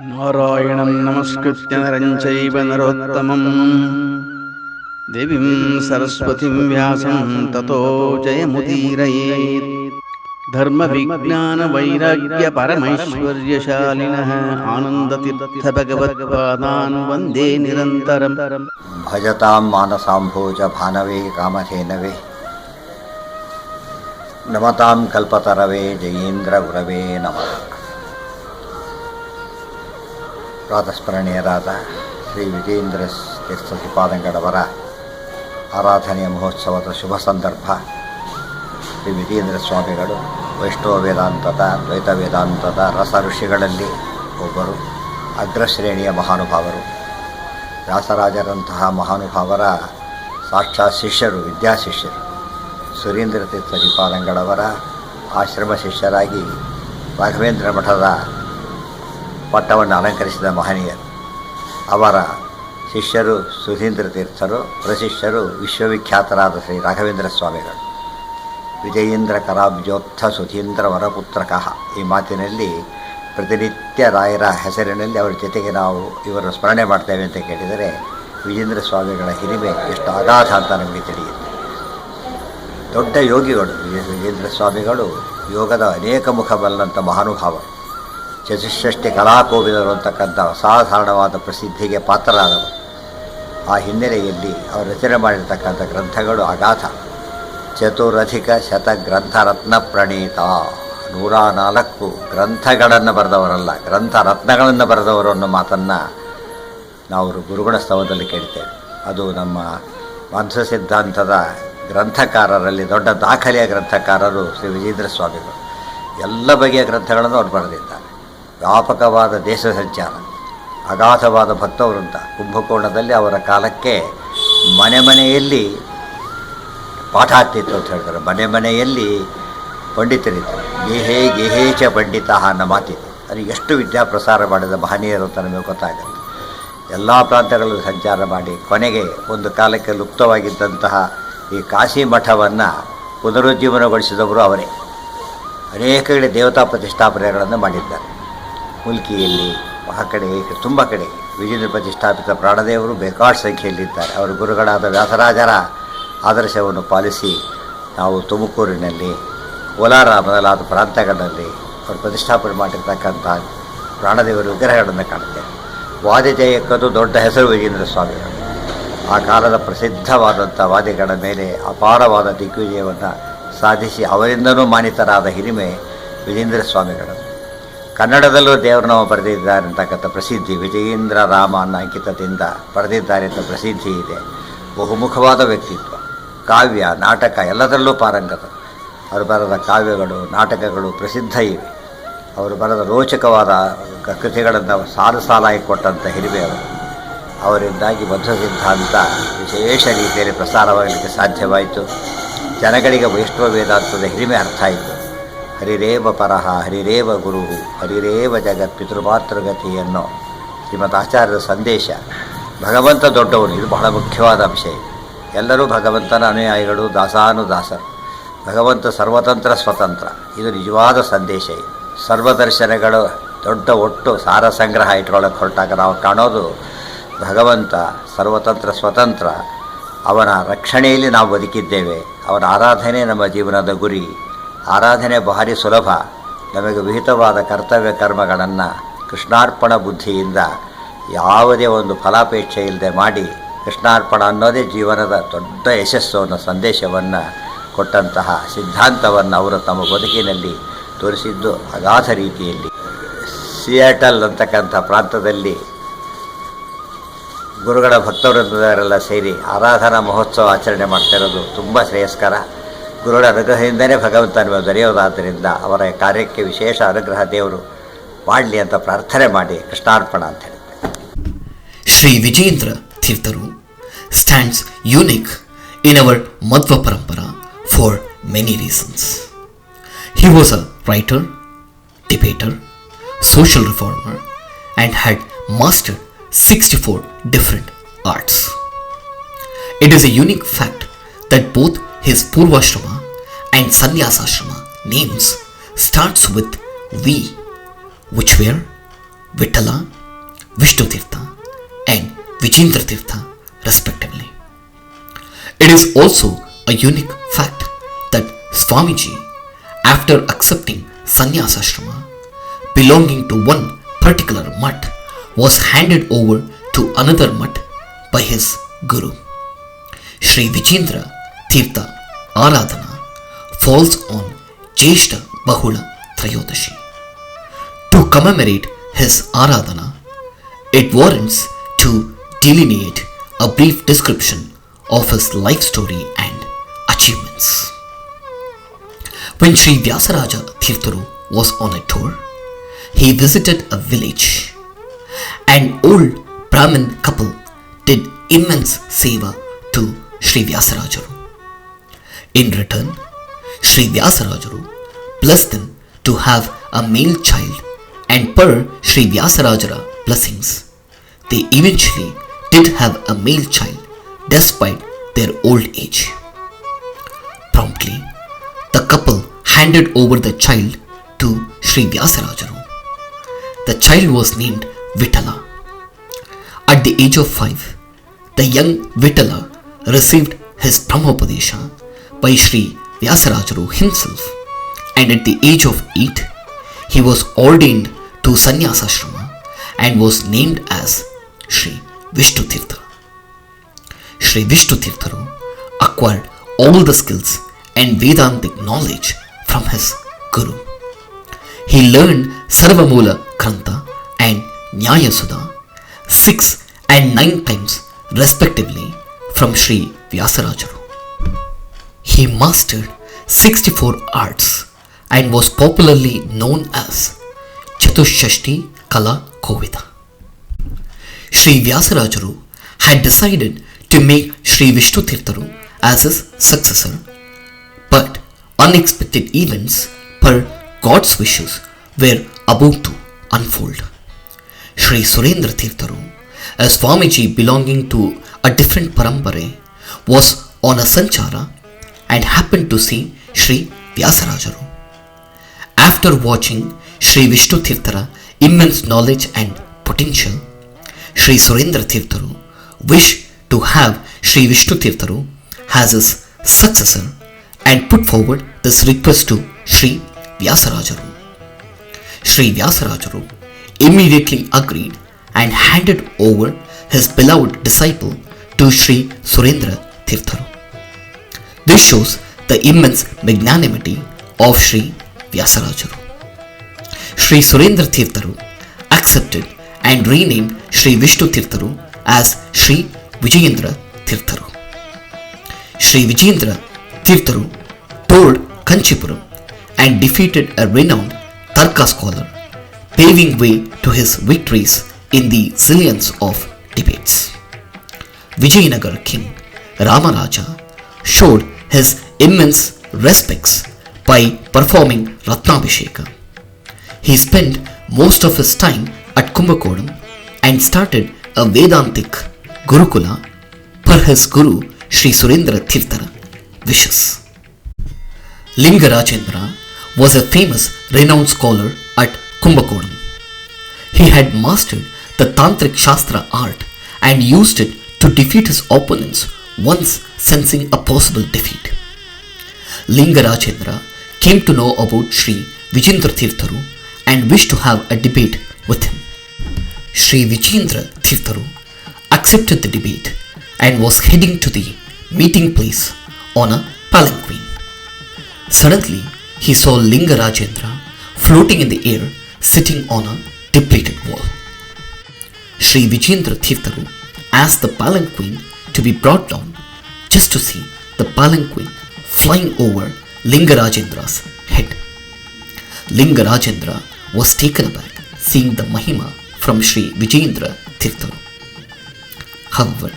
ನಾರಾಯಣಂ ನಮಸ್ಕೃತ್ಯ ನರಂ ಚೈವ ನರೋತ್ತಮಂ ದೇವೀಂ ಸರಸ್ವತಿಂ ವ್ಯಾಸಂ ತತೋ ಜಯಮುದೀರಯೇತ್. ಧರ್ಮ ವಿಜ್ಞಾನ ವೈರಾಗ್ಯ ಪರಮೈಶ್ವರ್ಯಶಾಲಿನಃ ಆನಂದತೀರ್ಥ ಭಗವತ್ಪಾದಾನ್ ವಂದೇ ನಿರಂತರಂ. ಭಜತಾಂ ಮಾನಸಾಂಭೋಜ ಭಾನವೇ ಕಾಮಧೇನವೇ ನಮತಾಂ ಕಲ್ಪತರವೇ ಜಯೇಂದ್ರ ಗುರವೇ ನಮಃ. ಪ್ರಾತಸ್ಮರಣೀಯರಾದ ಶ್ರೀ ವಿಜಯೇಂದ್ರ ತೀರ್ಥರವರ ಆರಾಧನೆಯ ಮಹೋತ್ಸವದ ಶುಭ ಸಂದರ್ಭ. ಶ್ರೀ ವಿಜಯೇಂದ್ರ ಸ್ವಾಮಿಗಳು ವೈಷ್ಣವ ವೇದಾಂತದ ದ್ವೈತ ವೇದಾಂತದ ರಸ ಋಷಿಗಳಲ್ಲಿ ಒಬ್ಬರು, ಅಗ್ರಶ್ರೇಣಿಯ ಮಹಾನುಭಾವರು. ವ್ಯಾಸರಾಜರಂತಹ ಮಹಾನುಭಾವರ ಸಾಕ್ಷಾತ್ ಶಿಷ್ಯರು, ವಿದ್ಯಾಶಿಷ್ಯರು. ಸುರೀಂದ್ರ ತೀರ್ಥರವರ ಆಶ್ರಮ ಶಿಷ್ಯರಾಗಿ ರಾಘವೇಂದ್ರ ಮಠದ ಪಟ್ಟವನ್ನು ಅಲಂಕರಿಸಿದ ಮಹನೀಯರು. ಅವರ ಶಿಷ್ಯರು ಸುಧೀಂದ್ರ ತೀರ್ಥರು, ಪ್ರಶಿಷ್ಯರು ವಿಶ್ವವಿಖ್ಯಾತರಾದ ಶ್ರೀ ರಾಘವೇಂದ್ರ ಸ್ವಾಮಿಗಳು. ವಿಜಯೇಂದ್ರ ಕರಾಬ್ಜೋತ್ಥ ಸುಧೀಂದ್ರ ವರಪುತ್ರಕಃ. ಈ ಮಾತಿನಲ್ಲಿ ಪ್ರತಿನಿತ್ಯ ರಾಯರ ಹೆಸರಿನಲ್ಲಿ ಅವರ ಜೊತೆಗೆ ನಾವು ಇವರ ಸ್ಮರಣೆ ಮಾಡ್ತೇವೆ ಅಂತ ಕೇಳಿದರೆ ವಿಜಯೇಂದ್ರ ಸ್ವಾಮಿಗಳ ಹಿರಿಮೆ ಎಷ್ಟು ಅಗಾಧ ಅಂತ ನಮಗೆ ತಿಳಿಯುತ್ತೆ. ದೊಡ್ಡ ಯೋಗಿಗಳು ವಿಜಯೇಂದ್ರ ಸ್ವಾಮಿಗಳು. ಯೋಗದ ಅನೇಕ ಮುಖ ಬಲ್ಲಂಥ ಮಹಾನುಭಾವರು. ಚತುಷ್ಷಷ್ಟಿ ಕಲಾಕೋವಿದರು ಅಂತಕ್ಕಂಥ ಅಸಾಧಾರಣವಾದ ಪ್ರಸಿದ್ಧಿಗೆ ಪಾತ್ರರಾದವರು. ಆ ಹಿನ್ನೆಲೆಯಲ್ಲಿ ಅವರು ರಚನೆ ಮಾಡಿರ್ತಕ್ಕಂಥ ಗ್ರಂಥಗಳು ಅಗಾಧ. ಚತುರಧಿಕ ಶತ ಗ್ರಂಥರತ್ನ ಪ್ರಣೀತ. 104 ಗ್ರಂಥಗಳನ್ನು ಬರೆದವರಲ್ಲ, ಗ್ರಂಥ ರತ್ನಗಳನ್ನು ಬರೆದವರು ಅನ್ನೋ ಮಾತನ್ನು ನಾವು ಗುರುಗುಣ ಸ್ತವದಲ್ಲಿ ಕೇಳ್ತೇವೆ. ಅದು ನಮ್ಮ ಮಾನಸ ಸಿದ್ಧಾಂತದ ಗ್ರಂಥಕಾರರಲ್ಲಿ ದೊಡ್ಡ ದಾಖಲೆಯ ಗ್ರಂಥಕಾರರು ಶ್ರೀ ವಿಜಯೇಂದ್ರ ಸ್ವಾಮಿಗಳು. ಎಲ್ಲ ಬಗೆಯ ಗ್ರಂಥಗಳನ್ನು ಅವರು ಬರೆದಿದ್ದಾರೆ. ವ್ಯಾಪಕವಾದ ದೇಶ ಸಂಚಾರ, ಅಗಾಧವಾದ ಭಕ್ತವೃಂದ. ಕುಂಭಕೋಣದಲ್ಲಿ ಅವರ ಕಾಲಕ್ಕೆ ಮನೆ ಮನೆಯಲ್ಲಿ ಪಾಠ ಆಗ್ತಿತ್ತು ಅಂತ ಹೇಳ್ತಾರೆ. ಮನೆ ಮನೆಯಲ್ಲಿ ಪಂಡಿತರಿದ್ದರು. ಗೇಹೇ ಗೇಹೇಚ ಪಂಡಿತ ಅನ್ನೋ ಮಾತಿತ್ತು. ಅದು ಎಷ್ಟು ವಿದ್ಯಾಪ್ರಸಾರ ಮಾಡಿದ ಮಹನೀಯರು ಅಂತ ನಮಗೆ ಗೊತ್ತಾಗುತ್ತೆ. ಎಲ್ಲ ಪ್ರಾಂತ್ಯಗಳಲ್ಲೂ ಸಂಚಾರ ಮಾಡಿ ಕೊನೆಗೆ ಒಂದು ಕಾಲಕ್ಕೆ ಲುಪ್ತವಾಗಿದ್ದಂತಹ ಈ ಕಾಶಿ ಮಠವನ್ನು ಪುನರುಜ್ಜೀವನಗೊಳಿಸಿದವರು ಅವರೇ. ಅನೇಕ ಕಡೆ ದೇವತಾ ಪ್ರತಿಷ್ಠಾಪನೆಗಳನ್ನು ಮಾಡಿದ್ದಾರೆ. ಮುಲ್ಕಿಯಲ್ಲಿ, ಆ ಕಡೆ ತುಂಬ ಕಡೆ ವಿಜಯೇಂದ್ರ ಪ್ರತಿಷ್ಠಾಪಿತ ಪ್ರಾಣದೇವರು ಬೇಕಾಡ್ ಸಂಖ್ಯೆಯಲ್ಲಿದ್ದಾರೆ. ಅವರ ಗುರುಗಳಾದ ವ್ಯಾಸರಾಜರ ಆದರ್ಶವನ್ನು ಪಾಲಿಸಿ ನಾವು ತುಮಕೂರಿನಲ್ಲಿ, ಕೋಲಾರ ಮೊದಲಾದ ಪ್ರಾಂತ್ಯಗಳಲ್ಲಿ ಅವರು ಪ್ರತಿಷ್ಠಾಪನೆ ಮಾಡಿರ್ತಕ್ಕಂಥ ಪ್ರಾಣದೇವರ ವಿಗ್ರಹಗಳನ್ನು ಕಾಣುತ್ತೇವೆ. ವಾದಿಜಯಕ್ಕದು ದೊಡ್ಡ ಹೆಸರು ವಿಜಯೇಂದ್ರ ಸ್ವಾಮಿಗಳು. ಆ ಕಾಲದ ಪ್ರಸಿದ್ಧವಾದಂಥ ವಾದಿಗಳ ಮೇಲೆ ಅಪಾರವಾದ ದಿಗ್ವಿಜಯವನ್ನು ಸಾಧಿಸಿ ಅವರಿಂದನೂ ಮಾನಿತರಾದ ಹಿರಿಮೆ ವಿಜಯೇಂದ್ರ ಸ್ವಾಮಿಗಳು. ಕನ್ನಡದಲ್ಲೂ ದೇವರನಾಮ ಬರೆದಿದ್ದಾರೆ ಅಂತಕ್ಕಂಥ ಪ್ರಸಿದ್ಧಿ, ವಿಜಯೇಂದ್ರ ರಾಮ ಅನ್ನೋ ಅಂಕಿತದಿಂದ ಬರೆದಿದ್ದಾರೆ ಅಂತ ಪ್ರಸಿದ್ಧಿ ಇದೆ. ಬಹುಮುಖವಾದ ವ್ಯಕ್ತಿತ್ವ. ಕಾವ್ಯ, ನಾಟಕ ಎಲ್ಲದರಲ್ಲೂ ಪಾರಂಗತರು. ಅವರು ಬರೆದ ಕಾವ್ಯಗಳು, ನಾಟಕಗಳು ಪ್ರಸಿದ್ಧ ಇವೆ. ಅವರು ಬರೆದ ರೋಚಕವಾದ ಕೃತಿಗಳನ್ನು ಸಾಲು ಸಾಲಾಗಿ ಕೊಟ್ಟಂಥ ಹಿರಿಮೆ ಅವರು. ಅವರಿಂದಾಗಿ ಬದ್ಧ ಸಿದ್ಧಾಂತ ವಿಶೇಷ ರೀತಿಯಲ್ಲಿ ಪ್ರಸಾರವಾಗಲಿಕ್ಕೆ ಸಾಧ್ಯವಾಯಿತು. ಜನಗಳಿಗೆ ವೈಷ್ಣವ ವೇದಾಂತದ ಹಿರಿಮೆ ಅರ್ಥ ಆಯಿತು. ಹರಿರೇವ ಪರಹ ಹರಿರೇವ ಗುರು ಹರಿರೇವ ಜಗತ್ ಪಿತೃಮಾತೃಗತಿ ಅನ್ನೋ ಶ್ರೀಮದ್ ಆಚಾರ್ಯರ ಸಂದೇಶ. ಭಗವಂತ ದೊಡ್ಡವನು, ಇದು ಬಹಳ ಮುಖ್ಯವಾದ ಅಂಶ. ಎಲ್ಲರೂ ಭಗವಂತನ ಅನುಯಾಯಿಗಳು, ದಾಸಾನುದಾಸರು. ಭಗವಂತ ಸರ್ವತಂತ್ರ ಸ್ವತಂತ್ರ, ಇದು ನಿಜವಾದ ಸಂದೇಶ. ಇದು ಸರ್ವದರ್ಶನಗಳು ದೊಡ್ಡ ಒಟ್ಟು ಸಾರ ಸಂಗ್ರಹ ಇಟ್ಕೊಳ್ಳೋಕೆ ಹೊರಟಾಗ ನಾವು ಕಾಣೋದು ಭಗವಂತ ಸರ್ವತಂತ್ರ ಸ್ವತಂತ್ರ. ಅವನ ರಕ್ಷಣೆಯಲ್ಲಿ ನಾವು ಬದುಕಿದ್ದೇವೆ. ಅವನ ಆರಾಧನೆ ನಮ್ಮ ಜೀವನದ ಗುರಿ. ಆರಾಧನೆ ಭಾರಿ ಸುಲಭ. ನಮಗೆ ವಿಹಿತವಾದ ಕರ್ತವ್ಯ ಕರ್ಮಗಳನ್ನು ಕೃಷ್ಣಾರ್ಪಣ ಬುದ್ಧಿಯಿಂದ ಯಾವುದೇ ಒಂದು ಫಲಾಪೇಕ್ಷೆ ಇಲ್ಲದೆ ಮಾಡಿ, ಕೃಷ್ಣಾರ್ಪಣ ಅನ್ನೋದೇ ಜೀವನದ ದೊಡ್ಡ ಯಶಸ್ಸು ಅನ್ನೋ ಸಂದೇಶವನ್ನು ಕೊಟ್ಟಂತಹ ಸಿದ್ಧಾಂತವನ್ನು ಅವರು ತಮ್ಮ ಬದುಕಿನಲ್ಲಿ ತೋರಿಸಿದ್ದು ಅಗಾಧ ರೀತಿಯಲ್ಲಿ. ಸಿಯಾಟಲ್ ಅಂತಕ್ಕಂಥ ಪ್ರಾಂತದಲ್ಲಿ ಗುರುಗಳ ಭಕ್ತವೃಂದರೆಲ್ಲ ಸೇರಿ ಆರಾಧನಾ ಮಹೋತ್ಸವ ಆಚರಣೆ ಮಾಡ್ತಿರೋದು ತುಂಬ ಶ್ರೇಯಸ್ಕರ. ಗುರುಗಳ ಅನುಗ್ರಹದಿಂದಲೇ ಭಗವಂತನ ದೊರೆಯೋದಾದ್ದರಿಂದ ಅವರ ಕಾರ್ಯಕ್ಕೆ ವಿಶೇಷ ಅನುಗ್ರಹ ದೇವರು ಮಾಡಲಿ ಅಂತ ಪ್ರಾರ್ಥನೆ ಮಾಡಿ ಕೃಷ್ಣಾರ್ಪಣ ಅಂತ ಹೇಳ್ತಾರೆ. Sri Vijayeendra Tirtharu stands unique in our Madhva Parampara for many reasons. He was a writer, debater, social reformer and had mastered 64 different arts. It is a unique fact that both his Purvashrama and Sannyasashrama names starts with V, which were Vitala, Vishnu Tirtha and Vijayendra Tirtha respectively. It is also a unique fact that Swamiji, after accepting sannyasashrama belonging to one particular mutt, was handed over to another mutt by his guru. Sri Vijayeendra Tirtha Aradhana falls on Jyeshta Bahula Trayodashi. To commemorate his Aradhana, it warrants to delineate a brief description of his life story and achievements. When Sri Vyasaraja Tirtharu was on a tour, he visited a village. An old Brahmin couple did immense seva to Sri Vyasarajaru. In return, Sri Vyasarajaru blessed them to have a male child, and per Sri Vyasarajara blessings, they eventually did have a male child despite their old age. Promptly, the couple handed over the child to Sri Vyasarajaru. The child was named Vitala. At the age of 5, the young Vitala received his Brahmopadesha by Sri Vyasarajaru himself, and at the age of 8, he was ordained to sannyasashrama and was named as Sri Vishnu Tirtha. Sri Vishnu Tirtharu acquired all the skills and Vedantic knowledge from his guru. He learned Sarvamula Kranta and Nyaya Sudha 6 and 9 times respectively from Sri Vyasarajaru. He mastered 64 arts and was popularly known as Chatushashti Kala Kovida. Sri Vyasarajaru had decided to make Sri Vishnu Tirtharu as his successor, but unexpected events per God's wishes were about to unfold. Sri Surendra Tirtharu, a Swamiji belonging to a different parampara, was on a sanchara and happened to see Sri Vyasarajaru. After watching Sri Vishnu Tirthara immense knowledge and potential, Sri Surendra Tirtharu wished to have Sri Vishnu Tirtharu as his successor and put forward this request to Sri Vyasarajaru. Sri Vyasarajaru immediately agreed and handed over his beloved disciple to Sri Surendra Tirtharu. This shows the immense magnanimity of Sri Vyasarajaru. Sri Surendra Tirtharu accepted and renamed Sri Vishnu Tirtharu as Sri Vijayeendra Tirtharu. Sri Vijayeendra Tirtharu toured Kanchipuram and defeated a renowned Tarka scholar, paving way to his victories in the zillions of debates. Vijayanagar king Ramaraja showed his immense respects by performing Ratnabhisheka. He spent most of his time at Kumbakodam and started a Vedantic Gurukula per his guru Sri Surendra Tirthara wishes. Lingarajendra was a famous renowned scholar at Kumbakodam. He had mastered the Tantric Shastra art and used it to defeat his opponents once sensing a possible defeat. Lingarajendra came to know about Sri Vijayeendra Tirtharu and wished to have a debate with him. Sri Vijayeendra Tirtharu accepted the debate and was heading to the meeting place on a palanquin. Suddenly, he saw Lingarajendra floating in the air, sitting on a depleted wall. Sri Vijayeendra Tirtharu asked the palanquin to be brought down just to see the palanquin flying over Lingarajendra's head. Lingarajendra was taken aback seeing the Mahima from Sri Vijayeendra Tirtharu. However,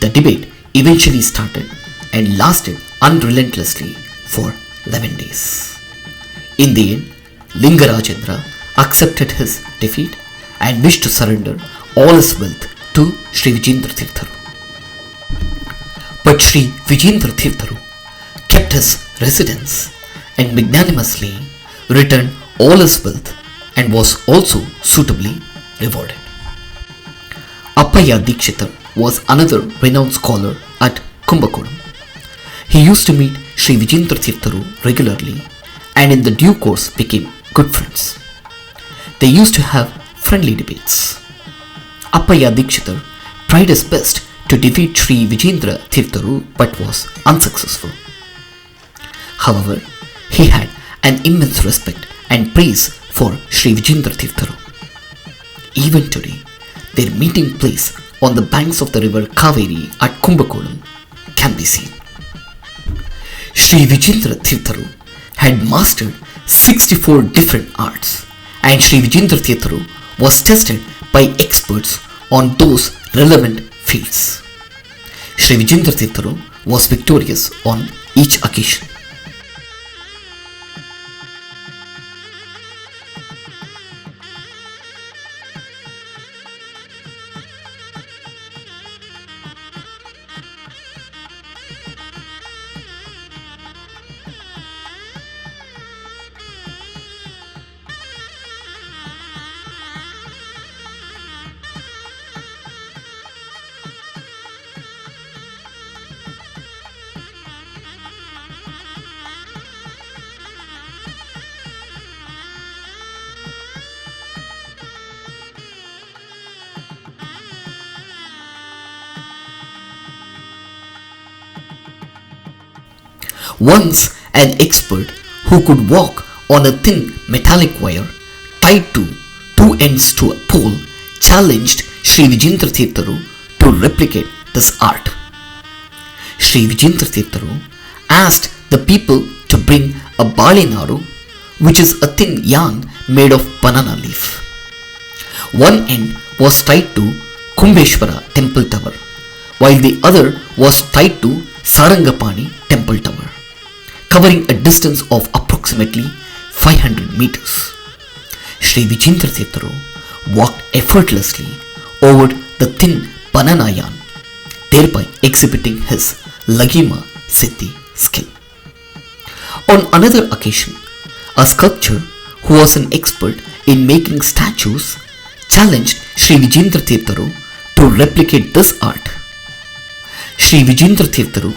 the debate eventually started and lasted unrelentlessly for 11 days. In the end, Lingarajendra accepted his defeat and wished to surrender all his wealth to Sri Vijayeendra Tirtharu. But Sri Vijayeendra Tirtharu kept his residence and magnanimously returned all his wealth and was also suitably rewarded. Appaya Dikshitar was another renowned scholar at Kumbakonam. He used to meet Sri Vijayeendra Tirtharu regularly and in the due course became good friends. They used to have friendly debates. Appaya Dikshitar tried his best to defeat Sri Vijayeendra Tirtharu but was unsuccessful. However, he had an immense respect and praise for Sri Vijayeendra Tirtharu. Even today, their meeting place on the banks of the river Kaveri at Kumbakonam can be seen. Sri Vijayeendra Tirtharu had mastered 64 different arts, and Sri Vijayeendra Tirtharu was tested by experts on those relevant fields. Sri Vijayeendra Tirtharu was victorious on each occasion. Once an expert who could walk on a thin metallic wire tied to two ends to a pole challenged Sri Vijayeendra Tirtharu to replicate this art. Sri Vijayeendra Tirtharu asked the people to bring a balinaru, which is a thin yarn made of banana leaf. One end was tied to Kumbeshwara temple tower, while the other was tied to Sarangapani temple tower, covering a distance of approximately 500 meters. Sri Vijayeendra Tirtharu walked effortlessly over the thin banana yarn, thereby exhibiting his Lagima Siddhi skill. On another occasion, a sculptor who was an expert in making statues challenged Sri Vijayeendra Tirtharu to replicate this art. Sri Vijayeendra Tirtharu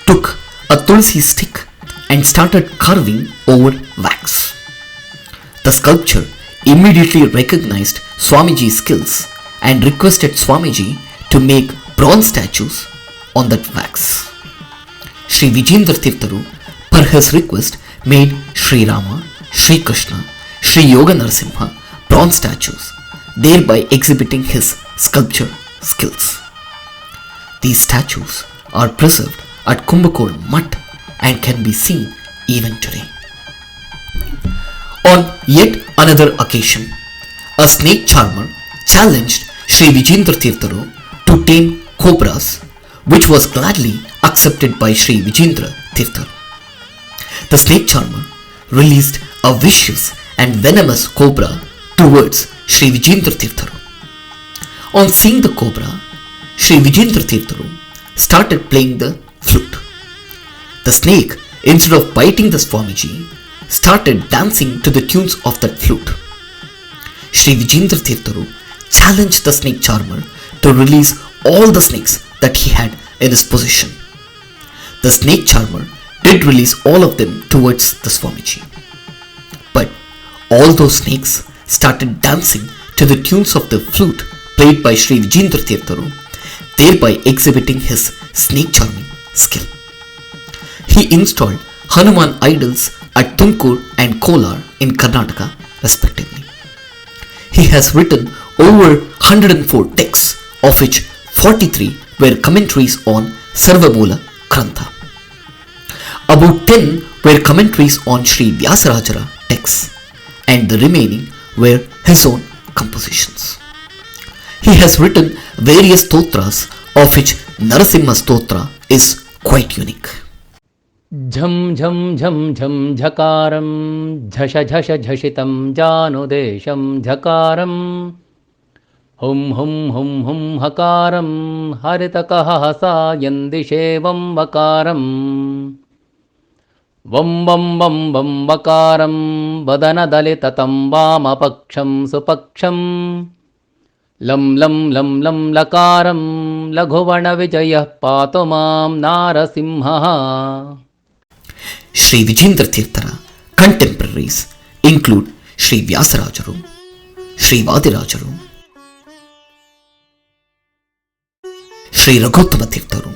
took a tulsi stick and started carving over wax. The sculptor immediately recognized Swamiji's skills and requested Swamiji to make bronze statues on that wax. Sri Vijayeendra Tirtharu, per his request, made Sri Rama, Sri Krishna, Sri Yoga Narasimha bronze statues, thereby exhibiting his sculpture skills. These statues are preserved at Kumbakonam Mutt and can be seen even today. On yet another occasion, a snake charmer challenged Sri Vijayeendra Tirtharu to tame cobras, which was gladly accepted by Sri Vijayeendra Tirtharu. The snake charmer released a vicious and venomous cobra towards Sri Vijayeendra Tirtharu. On seeing the cobra, Sri Vijayeendra Tirtharu started playing the flute. The snake, instead of biting the Swamiji, started dancing to the tunes of that flute. Sri Vijayeendra Tirtharu challenged the snake charmer to release all the snakes that he had in his possession. The snake charmer did release all of them towards the Swamiji. But all those snakes started dancing to the tunes of the flute played by Sri Vijayeendra Tirtharu, thereby exhibiting his snake charming skill. He installed Hanuman idols at Tumkur and Kolar in Karnataka respectively. He has written over 104 texts, of which 43 were commentaries on Sarvamoola Grantha. About 10 were commentaries on Sri Vyasarajara texts, and the remaining were his own compositions. He has written various stotras, of which Narasimha Stotra is quite unique. झं झं झं झं झकारं झष झष झषितं जानुदेशं झकारं हुं हुं हुं हुं हकारं हरितकः हसायन् दिशेवं वकारं वं वं वं वं वकारं वदनदलिततं वामपक्षं सुपक्षं लं लं लं लं लकारं लघुवर्णविजयः पातु मां नारसिंहः. Sri Vijayeendra Tirthara contemporaries include Sri Vyasarajaru, Sri Vadirajaru, Sri Raghuttama Tirtharu,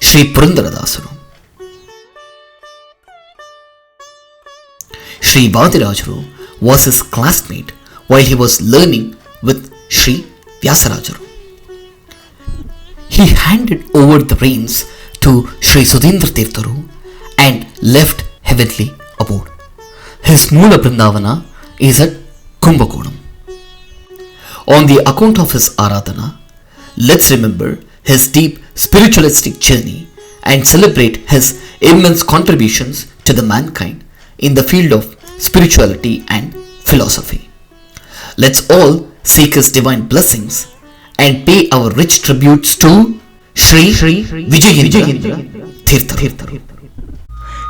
Sri Purandaradasaru, Sri Vadirajaru was his classmate while he was learning with Sri Vyasarajaru. He handed over the reins to Sri Sudhindra Tirtharu and left heavenly abode. His Moola Brindavana is at Kumbakonam. On the account of his Aradhana, let's remember his deep spiritualistic journey and celebrate his immense contributions to the mankind in the field of spirituality and philosophy. Let's all seek his divine blessings and pay our rich tributes to Sri Vijayeendra Tirtharu.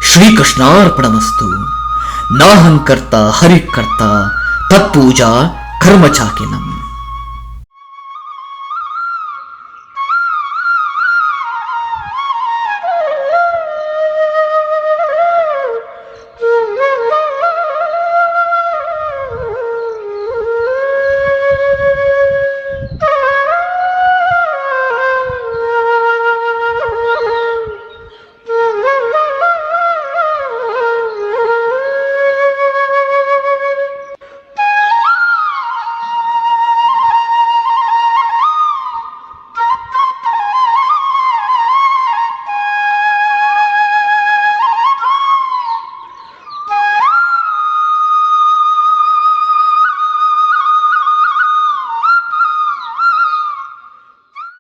Shri Krishnarpanamasthu. Nahankarta Harikarta Tatpuja Karma Chakinam.